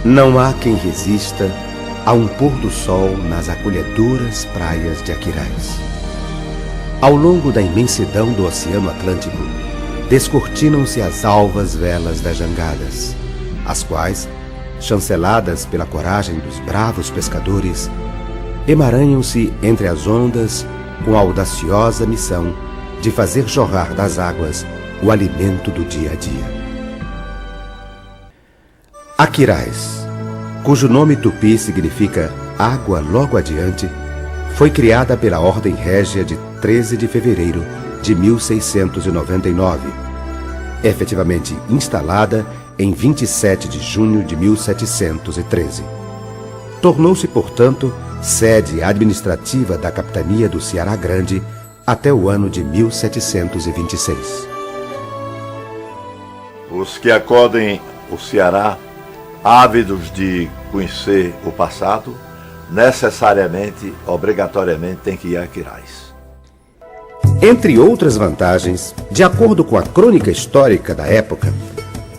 Não há quem resista a um pôr do sol nas acolhedoras praias de Aquiraz. Ao longo da imensidão do Oceano Atlântico, descortinam-se as alvas velas das jangadas, as quais, chanceladas pela coragem dos bravos pescadores, emaranham-se entre as ondas com a audaciosa missão de fazer jorrar das águas o alimento do dia a dia. Aquiraz, cujo nome tupi significa água logo adiante, foi criada pela Ordem Régia de 13 de fevereiro de 1699, efetivamente instalada em 27 de junho de 1713. Tornou-se, portanto, sede administrativa da capitania do Ceará Grande até o ano de 1726. Os que acodem o Ceará, ávidos de conhecer o passado, necessariamente, obrigatoriamente, têm que ir a Aquiraz. Entre outras vantagens, de acordo com a crônica histórica da época,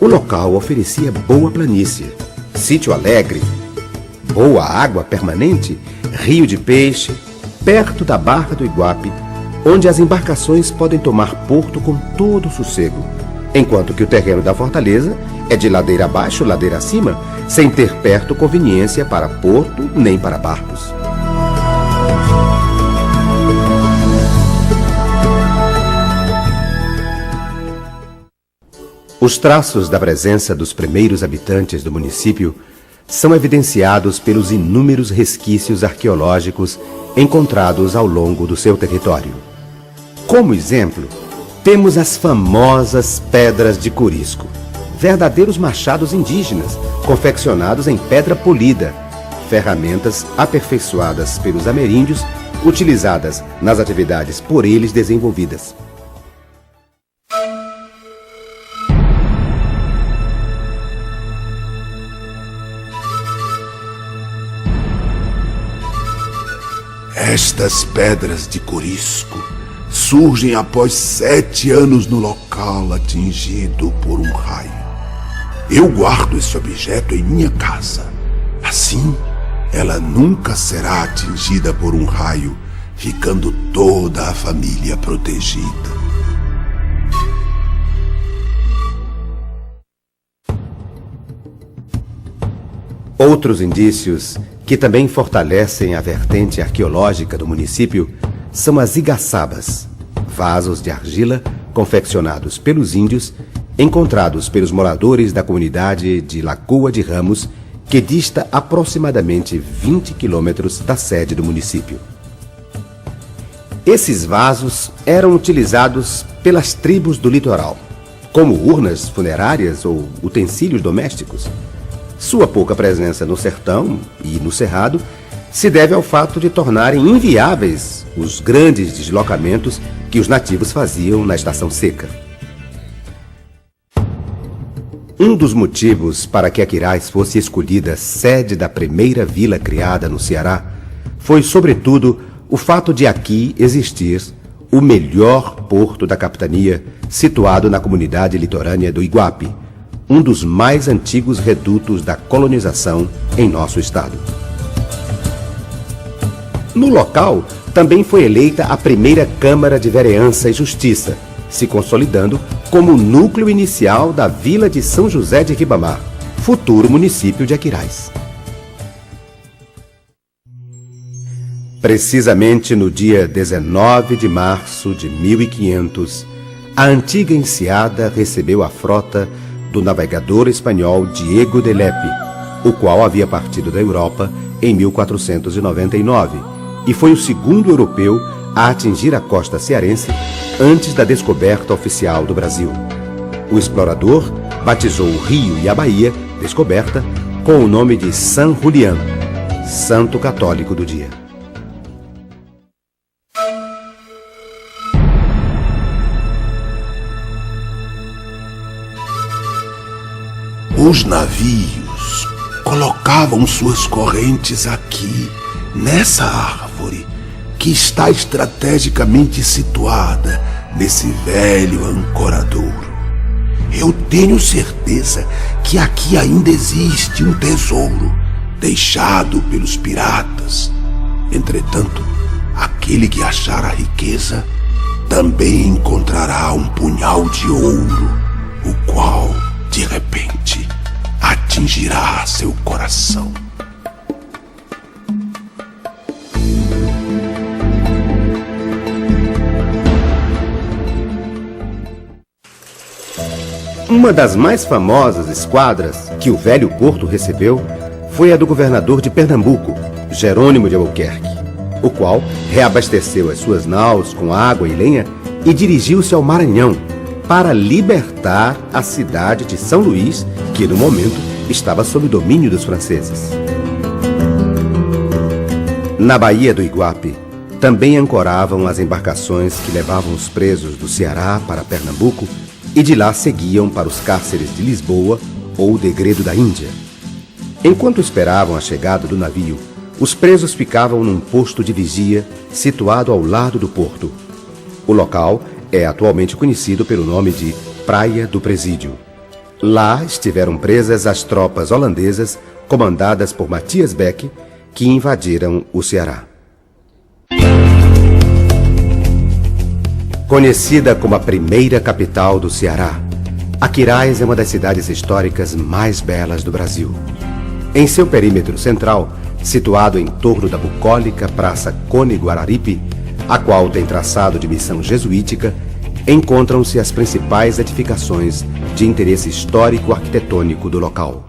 o local oferecia boa planície, sítio alegre, boa água permanente, rio de peixe, perto da Barra do Iguape, onde as embarcações podem tomar porto com todo sossego, enquanto que o terreno da fortaleza é de ladeira abaixo, ladeira acima, sem ter perto conveniência para porto nem para barcos. Os traços da presença dos primeiros habitantes do município são evidenciados pelos inúmeros resquícios arqueológicos encontrados ao longo do seu território. Como exemplo, temos as famosas pedras de Corisco, verdadeiros machados indígenas, confeccionados em pedra polida, ferramentas aperfeiçoadas pelos ameríndios, utilizadas nas atividades por eles desenvolvidas. Estas pedras de Corisco surgem após 7 anos no local atingido por um raio. Eu guardo esse objeto em minha casa. Assim, ela nunca será atingida por um raio, ficando toda a família protegida. Outros indícios que também fortalecem a vertente arqueológica do município são as igaçabas, vasos de argila confeccionados pelos índios, encontrados pelos moradores da comunidade de Lagoa de Ramos, que dista aproximadamente 20 quilômetros da sede do município. Esses vasos eram utilizados pelas tribos do litoral, como urnas funerárias ou utensílios domésticos. Sua pouca presença no sertão e no cerrado se deve ao fato de tornarem inviáveis os grandes deslocamentos que os nativos faziam na estação seca. Um dos motivos para que Aquiraz fosse escolhida sede da primeira vila criada no Ceará foi, sobretudo, o fato de aqui existir o melhor porto da capitania, situado na comunidade litorânea do Iguape, um dos mais antigos redutos da colonização em nosso estado. No local, também foi eleita a primeira Câmara de Vereança e Justiça, se consolidando como o núcleo inicial da vila de São José de Ribamar, futuro município de Aquiraz. Precisamente no dia 19 de março de 1500, a antiga enseada recebeu a frota do navegador espanhol Diego de Lepe, o qual havia partido da Europa em 1499 e foi o segundo europeu a atingir a costa cearense antes da descoberta oficial do Brasil. O explorador batizou o rio e a baía, descoberta, com o nome de San Julián, santo católico do dia. Os navios colocavam suas correntes aqui, nessa árvore, que está estrategicamente situada nesse velho ancoradouro. Eu tenho certeza que aqui ainda existe um tesouro deixado pelos piratas. Entretanto, aquele que achar a riqueza também encontrará um punhal de ouro, o qual, de repente, atingirá seu coração. Uma das mais famosas esquadras que o velho porto recebeu foi a do governador de Pernambuco, Jerônimo de Albuquerque, o qual reabasteceu as suas naus com água e lenha e dirigiu-se ao Maranhão para libertar a cidade de São Luís, que no momento estava sob domínio dos franceses. Na Baía do Iguape, também ancoravam as embarcações que levavam os presos do Ceará para Pernambuco e de lá seguiam para os cárceres de Lisboa ou Degredo da Índia. Enquanto esperavam a chegada do navio, os presos ficavam num posto de vigia situado ao lado do porto. O local é atualmente conhecido pelo nome de Praia do Presídio. Lá estiveram presas as tropas holandesas comandadas por Matias Beck, que invadiram o Ceará. Conhecida como a primeira capital do Ceará, Aquiraz é uma das cidades históricas mais belas do Brasil. Em seu perímetro central, situado em torno da bucólica Praça Cone Guararipe, a qual tem traçado de missão jesuítica, encontram-se as principais edificações de interesse histórico-arquitetônico do local.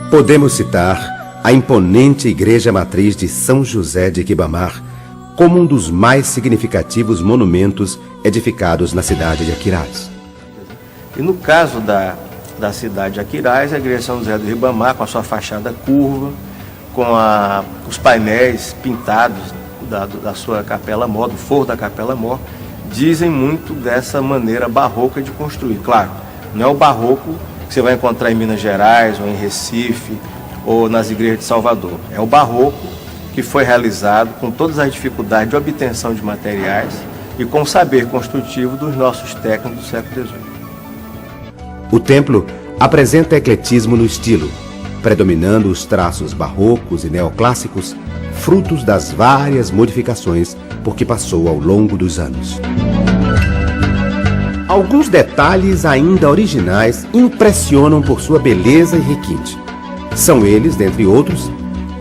Podemos citar a imponente Igreja Matriz de São José de Ribamar, como um dos mais significativos monumentos edificados na cidade de Aquiraz. E no caso da cidade de Aquiraz, a igreja São José do Ribamar, com a sua fachada curva, com os painéis pintados da sua capela-mor, do forro da capela-mor, dizem muito dessa maneira barroca de construir. Claro, não é o barroco que você vai encontrar em Minas Gerais, ou em Recife, ou nas igrejas de Salvador. É o barroco que foi realizado com todas as dificuldades de obtenção de materiais e com o saber construtivo dos nossos técnicos do século XVIII. O templo apresenta ecletismo no estilo, predominando os traços barrocos e neoclássicos, frutos das várias modificações por que passou ao longo dos anos. Alguns detalhes ainda originais impressionam por sua beleza e requinte. São eles, dentre outros,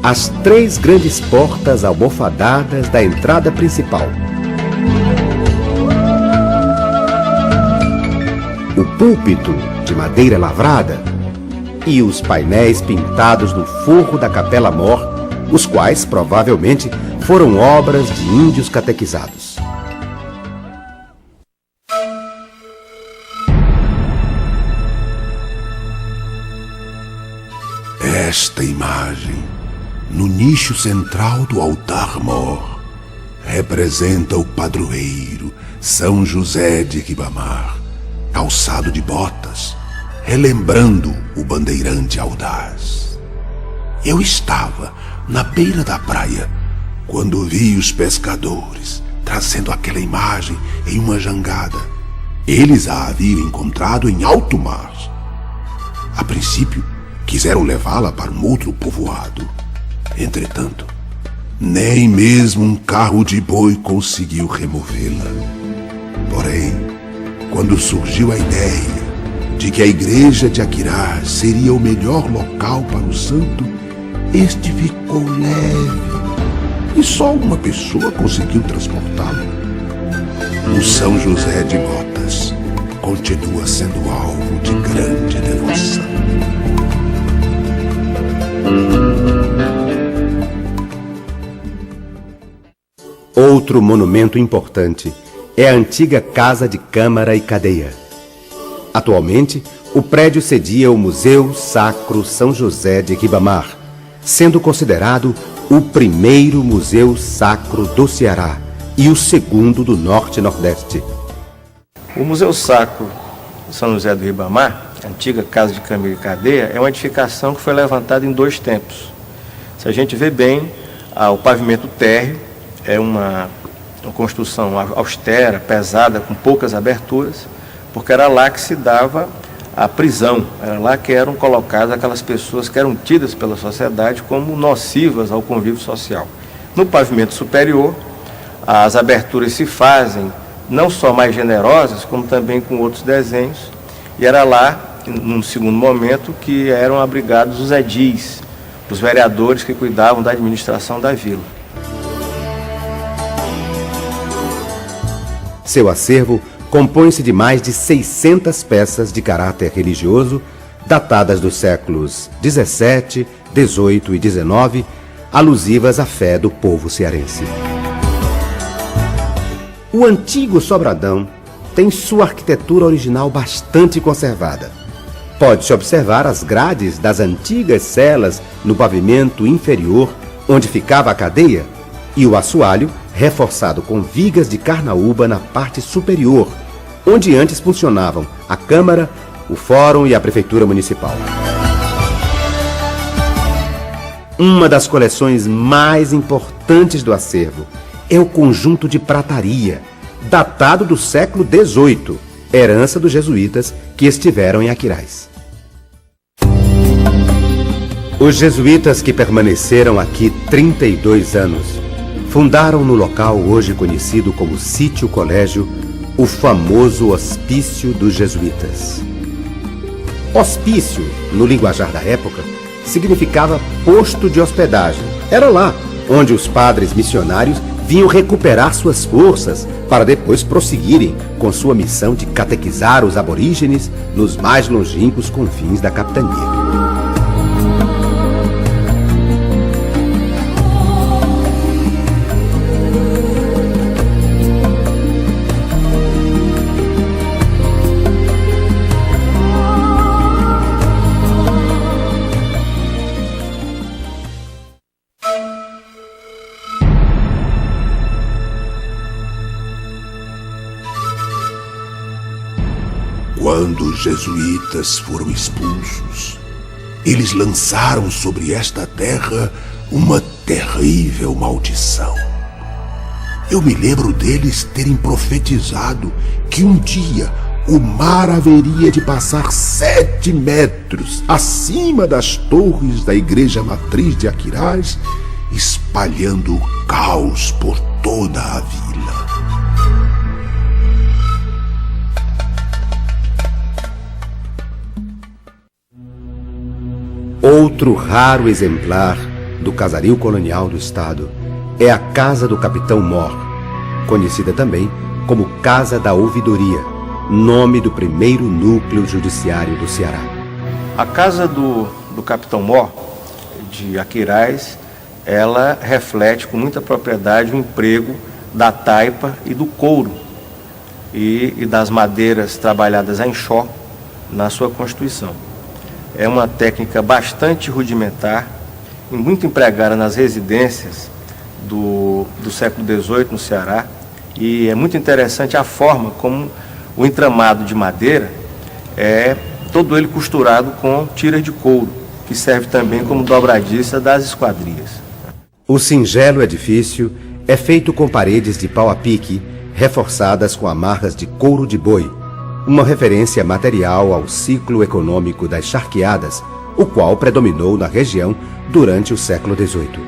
as 3 grandes portas almofadadas da entrada principal. O púlpito de madeira lavrada e os painéis pintados no forro da capela-mor, os quais provavelmente foram obras de índios catequizados. Esta imagem, no nicho central do altar-mor, representa o padroeiro São José de Ribamar, calçado de botas, relembrando o bandeirante audaz. Eu estava na beira da praia quando vi os pescadores trazendo aquela imagem em uma jangada. Eles a haviam encontrado em alto mar. A princípio, quiseram levá-la para um outro povoado. Entretanto, nem mesmo um carro de boi conseguiu removê-la. Porém, quando surgiu a ideia de que a igreja de Aquiraz seria o melhor local para o santo, este ficou leve e só uma pessoa conseguiu transportá-lo. O São José de Botas continua sendo alvo de grande devoção. Outro monumento importante é a antiga Casa de Câmara e Cadeia. Atualmente, o prédio cedia o Museu Sacro São José de Ribamar, sendo considerado o primeiro museu sacro do Ceará e o segundo do Norte e Nordeste. O Museu Sacro São José do Ribamar, a antiga Casa de Câmara e Cadeia, é uma edificação que foi levantada em 2 tempos. Se a gente vê bem, o pavimento térreo é uma construção austera, pesada, com poucas aberturas, porque era lá que se dava a prisão, era lá que eram colocadas aquelas pessoas que eram tidas pela sociedade como nocivas ao convívio social. No pavimento superior, as aberturas se fazem não só mais generosas, como também com outros desenhos, e era lá, num segundo momento, que eram abrigados os edis, os vereadores que cuidavam da administração da vila. Seu acervo compõe-se de mais de 600 peças de caráter religioso, datadas dos séculos 17, 18 e 19, alusivas à fé do povo cearense. O antigo Sobradão tem sua arquitetura original bastante conservada. Pode-se observar as grades das antigas celas no pavimento inferior, onde ficava a cadeia, e o assoalho reforçado com vigas de carnaúba na parte superior, onde antes funcionavam a Câmara, o Fórum e a Prefeitura Municipal. Uma das coleções mais importantes do acervo é o conjunto de prataria, datado do século XVIII, herança dos jesuítas que estiveram em Aquiraz. Os jesuítas que permaneceram aqui 32 anos fundaram no local hoje conhecido como Sítio Colégio o famoso Hospício dos Jesuítas. Hospício, no linguajar da época, significava posto de hospedagem. Era lá onde os padres missionários vinham recuperar suas forças para depois prosseguirem com sua missão de catequizar os aborígenes nos mais longínquos confins da capitania. Quando os jesuítas foram expulsos, eles lançaram sobre esta terra uma terrível maldição. Eu me lembro deles terem profetizado que um dia o mar haveria de passar 7 metros acima das torres da igreja matriz de Aquiraz, espalhando o caos por toda a vila. Outro raro exemplar do casario colonial do estado é a Casa do Capitão Mor, conhecida também como Casa da Ouvidoria, nome do primeiro núcleo judiciário do Ceará. A Casa do Capitão Mor, de Aquiraz, ela reflete com muita propriedade o emprego da taipa e do couro e das madeiras trabalhadas a enxó na sua constituição. É uma técnica bastante rudimentar e muito empregada nas residências do século XVIII no Ceará, e é muito interessante a forma como o entramado de madeira é todo ele costurado com tiras de couro, que serve também como dobradiça das esquadrias. O singelo edifício é feito com paredes de pau a pique, reforçadas com amarras de couro de boi, uma referência material ao ciclo econômico das charqueadas, o qual predominou na região durante o século XVIII.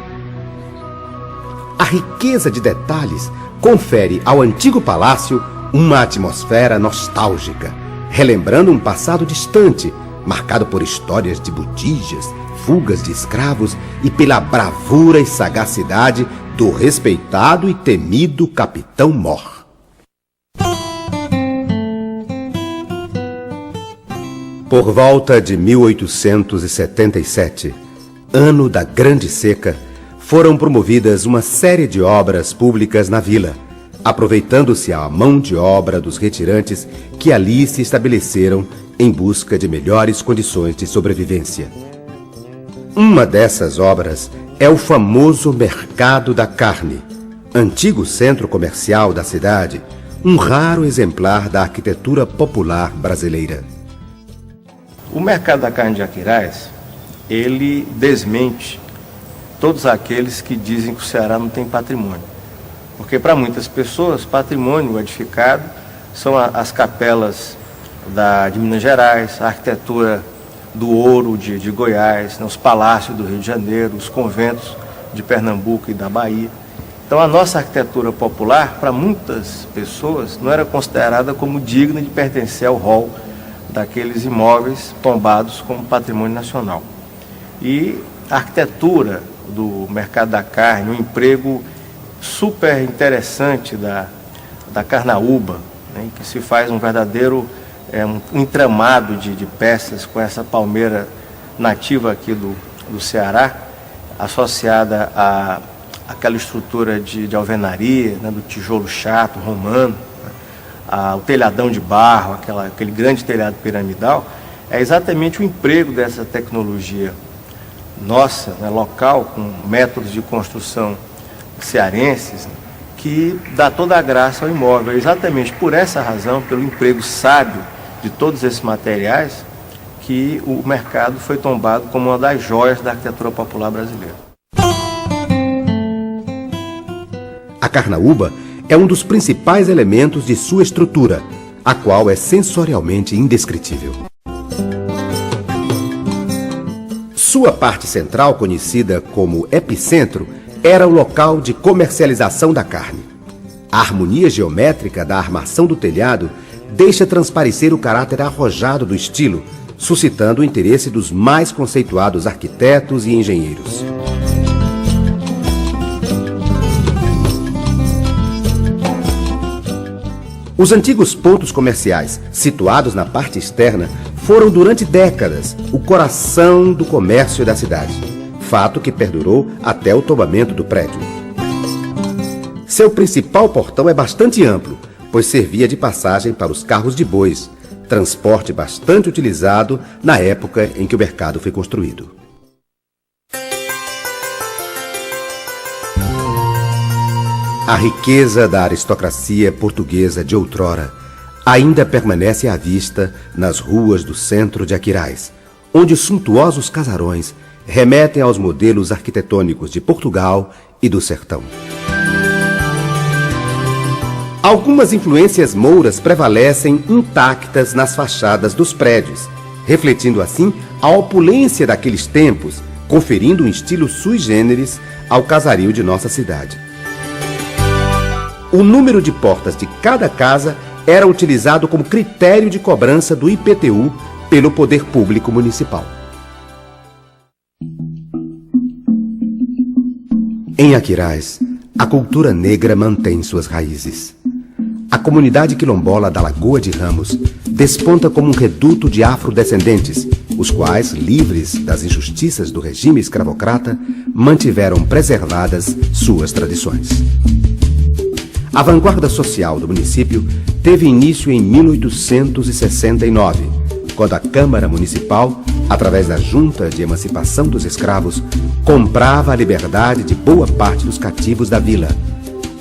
A riqueza de detalhes confere ao antigo palácio uma atmosfera nostálgica, relembrando um passado distante, marcado por histórias de botijas, fugas de escravos e pela bravura e sagacidade do respeitado e temido Capitão Mor. Por volta de 1877, ano da Grande Seca, foram promovidas uma série de obras públicas na vila, aproveitando-se a mão de obra dos retirantes que ali se estabeleceram em busca de melhores condições de sobrevivência. Uma dessas obras é o famoso Mercado da Carne, antigo centro comercial da cidade, um raro exemplar da arquitetura popular brasileira. O Mercado da Carne de Aquiraz, ele desmente todos aqueles que dizem que o Ceará não tem patrimônio. Porque para muitas pessoas, patrimônio edificado são as capelas de Minas Gerais, a arquitetura do ouro de Goiás, né, os palácios do Rio de Janeiro, os conventos de Pernambuco e da Bahia. Então a nossa arquitetura popular, para muitas pessoas, não era considerada como digna de pertencer ao rol daqueles imóveis tombados como patrimônio nacional. E a arquitetura do mercado da carne, um emprego super interessante da carnaúba, né, que se faz um verdadeiro um entramado de peças com essa palmeira nativa aqui do Ceará, associada àquela estrutura de alvenaria, né, do tijolo chato, romano, né, o telhadão de barro, aquele grande telhado piramidal, é exatamente o emprego dessa tecnologia nossa, né, local, com métodos de construção cearenses, né, que dá toda a graça ao imóvel. É exatamente por essa razão, pelo emprego sábio de todos esses materiais, que o mercado foi tombado como uma das joias da arquitetura popular brasileira. A carnaúba é um dos principais elementos de sua estrutura, a qual é sensorialmente indescritível. Sua parte central, conhecida como epicentro, era o local de comercialização da carne. A harmonia geométrica da armação do telhado deixa transparecer o caráter arrojado do estilo, suscitando o interesse dos mais conceituados arquitetos e engenheiros. Os antigos pontos comerciais, situados na parte externa, foram durante décadas o coração do comércio da cidade, fato que perdurou até o tombamento do prédio. Seu principal portão é bastante amplo, pois servia de passagem para os carros de bois, transporte bastante utilizado na época em que o mercado foi construído. A riqueza da aristocracia portuguesa de outrora ainda permanece à vista nas ruas do centro de Aquiraz, onde os suntuosos casarões remetem aos modelos arquitetônicos de Portugal e do sertão. Algumas influências mouras prevalecem intactas nas fachadas dos prédios, refletindo assim a opulência daqueles tempos, conferindo um estilo sui generis ao casario de nossa cidade. O número de portas de cada casa era utilizado como critério de cobrança do IPTU pelo poder público municipal. Em Aquiraz, a cultura negra mantém suas raízes. A comunidade quilombola da Lagoa de Ramos desponta como um reduto de afrodescendentes, os quais, livres das injustiças do regime escravocrata, mantiveram preservadas suas tradições. A vanguarda social do município teve início em 1869, quando a Câmara Municipal, através da Junta de Emancipação dos Escravos, comprava a liberdade de boa parte dos cativos da vila.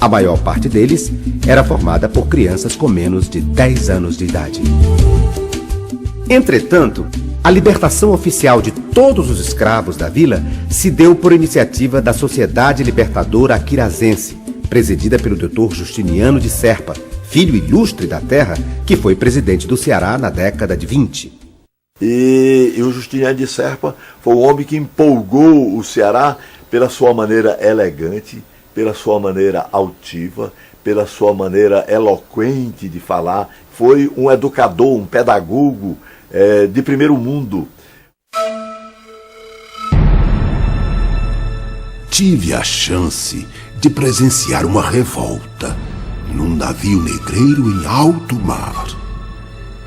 A maior parte deles era formada por crianças com menos de 10 anos de idade. Entretanto, a libertação oficial de todos os escravos da vila se deu por iniciativa da Sociedade Libertadora Aquirazense, presidida pelo Dr. Justiniano de Serpa, filho ilustre da terra, que foi presidente do Ceará na década de 20. E o Justiniano de Serpa foi o homem que empolgou o Ceará pela sua maneira elegante, pela sua maneira altiva, pela sua maneira eloquente de falar. Foi um educador, um pedagogo de primeiro mundo. Tive a chance de presenciar uma revolta num navio negreiro em alto mar.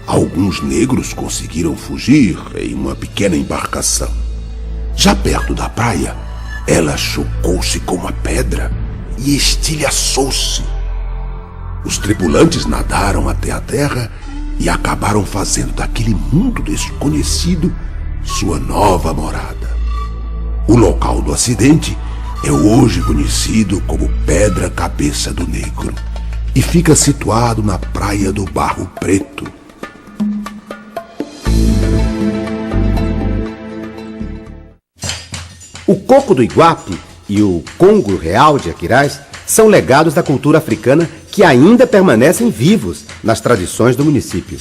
Alguns negros conseguiram fugir em uma pequena embarcação. Já perto da praia, ela chocou-se com uma pedra e estilhaçou-se. Os tripulantes nadaram até a terra e acabaram fazendo daquele mundo desconhecido sua nova morada. O local do acidente é hoje conhecido como Pedra Cabeça do Negro e fica situado na Praia do Barro Preto. O coco do Iguape e o Congo Real de Aquiraz são legados da cultura africana que ainda permanecem vivos nas tradições do município.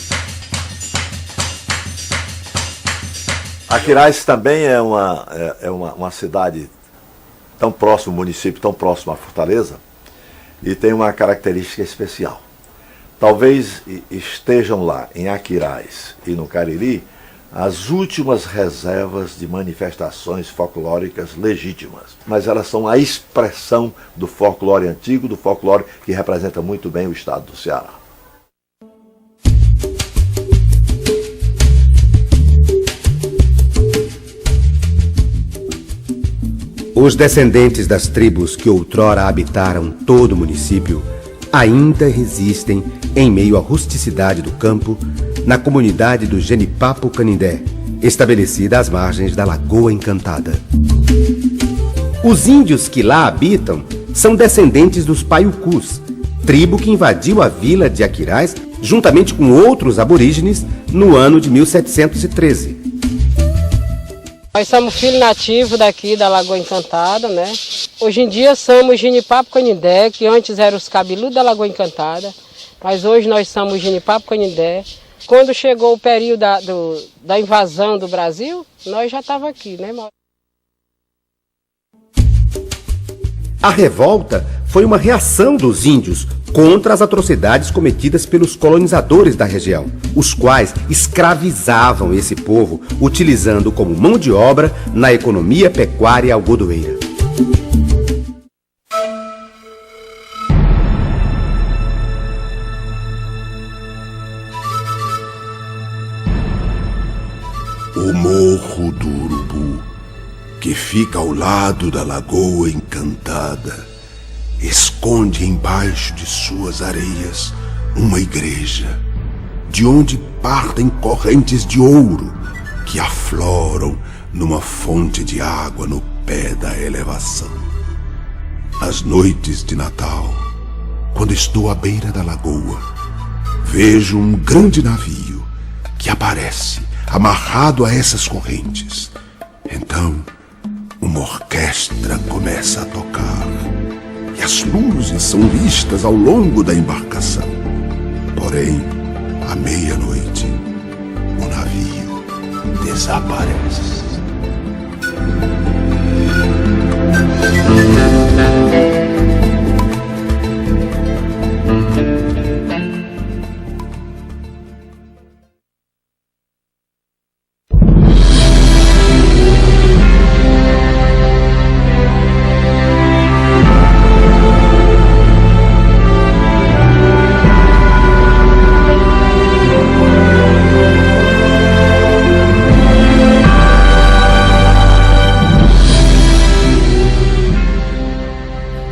Aquiraz também é uma cidade tão próxima, um município tão próximo à Fortaleza, e tem uma característica especial. Talvez estejam lá, em Aquiraz e no Cariri, as últimas reservas de manifestações folclóricas legítimas. Mas elas são a expressão do folclore antigo, do folclore que representa muito bem o estado do Ceará. Os descendentes das tribos que outrora habitaram todo o município ainda resistem em meio à rusticidade do campo na comunidade do Genipapo Canindé, estabelecida às margens da Lagoa Encantada. Os índios que lá habitam são descendentes dos Paiucus, tribo que invadiu a vila de Aquiraz juntamente com outros aborígenes no ano de 1713. Nós somos filhos nativos daqui da Lagoa Encantada, né? Hoje em dia somos Genipapo Canindé, que antes eram os cabeludos da Lagoa Encantada, mas hoje nós somos Genipapo Canindé. Quando chegou o período da invasão do Brasil, nós já estávamos aqui, né? A revolta foi uma reação dos índios contra as atrocidades cometidas pelos colonizadores da região, os quais escravizavam esse povo, utilizando como mão de obra na economia pecuária algodoeira. O Morro do Urubu, que fica ao lado da Lagoa Encantada, esconde embaixo de suas areias uma igreja, de onde partem correntes de ouro que afloram numa fonte de água no pé da elevação. Nas noites de Natal, quando estou à beira da lagoa, vejo um grande navio que aparece amarrado a essas correntes. Então, uma orquestra começa a tocar e as luzes são vistas ao longo da embarcação. Porém, à meia-noite, o navio desaparece.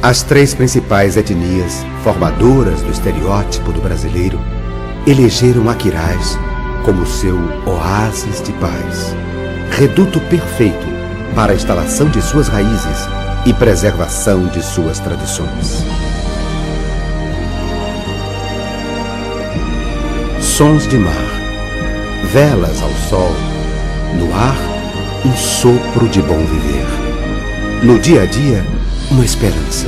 As três principais etnias formadoras do estereótipo do brasileiro elegeram Aquiraz como seu oásis de paz, reduto perfeito para a instalação de suas raízes e preservação de suas tradições. Sons de mar, velas ao sol, no ar, um sopro de bom viver. No dia a dia, uma esperança,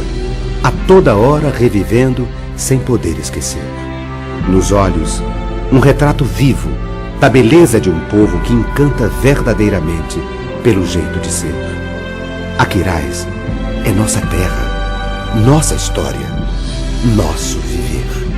a toda hora revivendo sem poder esquecer. Nos olhos, um retrato vivo da beleza de um povo que encanta verdadeiramente pelo jeito de ser. Aquiraz é nossa terra, nossa história, nosso viver.